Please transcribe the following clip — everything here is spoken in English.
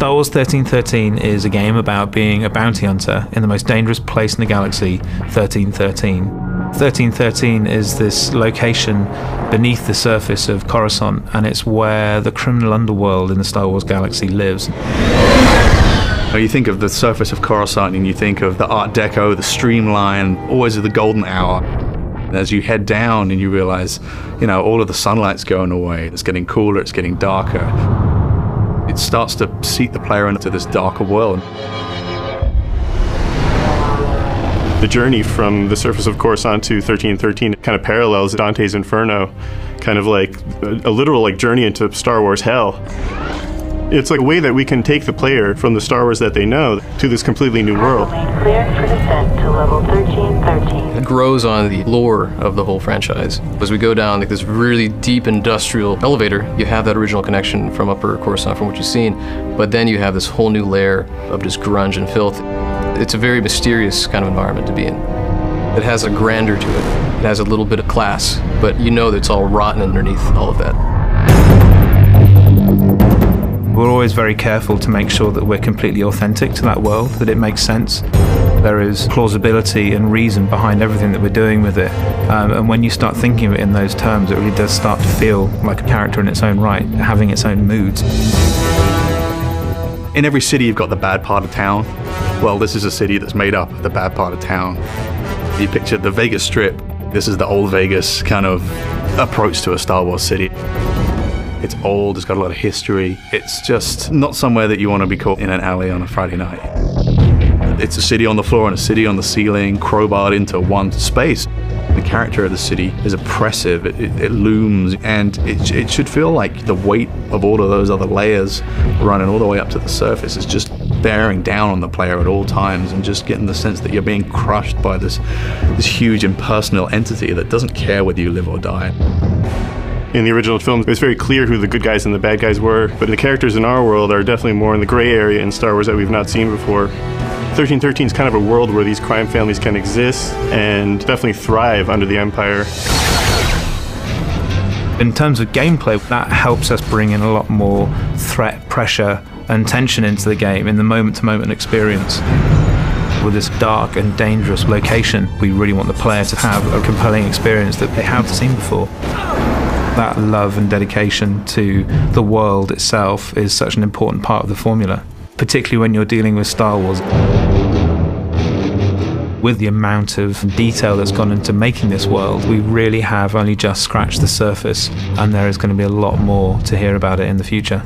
Star Wars 1313 is a game about being a bounty hunter in the most dangerous place in the galaxy, 1313. 1313 is this location beneath the surface of Coruscant, and it's where the criminal underworld in the Star Wars galaxy lives. You think of the surface of Coruscant and you think of the Art Deco, the streamline, always the golden hour. As you head down and you realize, all of the sunlight's going away, it's getting cooler, it's getting darker. It starts to seat the player into this darker world. The journey from the surface of Coruscant to 1313 kind of parallels Dante's Inferno, kind of like a literal journey into Star Wars hell. It's like a way that we can take the player from the Star Wars that they know to this completely new world. Cleared for descent to level 1313. It grows on the lore of the whole franchise. As we go down this really deep industrial elevator, you have that original connection from Upper Coruscant from what you've seen, but then you have this whole new layer of just grunge and filth. It's a very mysterious kind of environment to be in. It has a grandeur to it. It has a little bit of class, but you know that it's all rotten underneath all of that. We're always very careful to make sure that we're completely authentic to that world, that it makes sense. There is plausibility and reason behind everything that we're doing with it. And when you start thinking of it in those terms, it really does start to feel like a character in its own right, having its own moods. In every city, you've got the bad part of town. Well, this is a city that's made up of the bad part of town. You picture the Vegas Strip. This is the old Vegas kind of approach to a Star Wars city. It's old, it's got a lot of history. It's just not somewhere that you want to be caught in an alley on a Friday night. It's a city on the floor and a city on the ceiling, crowbarred into one space. The character of the city is oppressive, it looms, and it should feel like the weight of all of those other layers running all the way up to the surface is just bearing down on the player at all times, and just getting the sense that you're being crushed by this huge impersonal entity that doesn't care whether you live or die. In the original film, it was very clear who the good guys and the bad guys were, but the characters in our world are definitely more in the gray area in Star Wars that we've not seen before. 1313 is kind of a world where these crime families can exist and definitely thrive under the Empire. In terms of gameplay, that helps us bring in a lot more threat, pressure, and tension into the game in the moment-to-moment experience. With this dark and dangerous location, we really want the player to have a compelling experience that they haven't seen before. That love and dedication to the world itself is such an important part of the formula, particularly when you're dealing with Star Wars. With the amount of detail that's gone into making this world, we really have only just scratched the surface, and there is going to be a lot more to hear about it in the future.